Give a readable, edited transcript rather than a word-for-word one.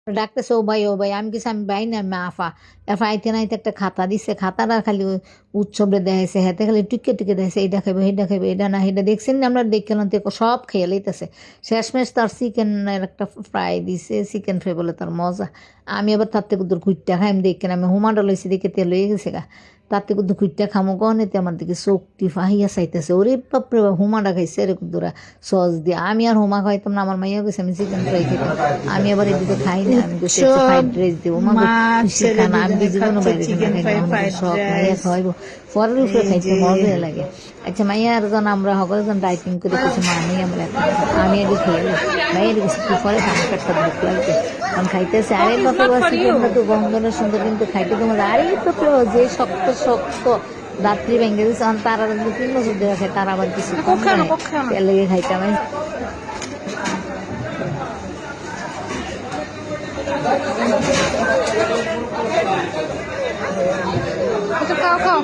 ডাকতেছে ও ভাই আমি কিছু আমি ভাই না আমি আফা। এরপর আইতে না আইতে একটা খাতা দিছে, খাতাটা খালি উৎসবে দেখাইছে, হাতে খালি টিকে টিকে দেখাইছে এটা খাইবে এটা খাইবে এটা না এটা দেখছেন না আমরা দেখলাম তো সব খেয়ে লইতেছে। শেষমেশ তার চিকেনের একটা ফ্রাই দিছে, চিকেন ফ্রাই বলে তার মজা। আমি আবার তার থেকে দূর কুইটটা খাই, আমি দেখেন আমি হুমাটা লইছি দেখে তেল হয়ে গেছে গা। তার থেকে দূর কুইটটা খামো গনেতে আমার দিকে চোখটি ফাহিয়া চাইতেছে, ওরে বাপরে হুমাটা খাইছে এরকম দূরা সস দিয়ে। আমি আর হুমা খাইতাম না, আমার মাইয়া গেছে আমি চিকেন ফ্রাই খেতাম। আমি আবার এদিকে খাই না, আমি বসে একটু ফ্রাইড রাইস দেবো মা খানা আমি জীবনে বাইরে সব মাইয়া খাওয়াইবো পরের উপরে খাইতে মজা লাগে। আচ্ছা মাইয়া আর জন আমরা সকলজন ডাইটিং করে কিছু মানি আমরা আমি আগে খেয়ে মাইয়ের কিছু পরে আমার একটা ভোক লাগবে কারণ খাইতেছে। আরে বাপে চিকেনটা তো গন্ধটা সুন্দর কিন্তু খাইতে তোমার আরে বাপে যে শক্ত শক্ত রাত্রি ভেঙে দিচ্ছে তারা 3 বছর ধরে খায়, তারা আবার কিছু তেল লেগে খাইতে আমি খাও খাও।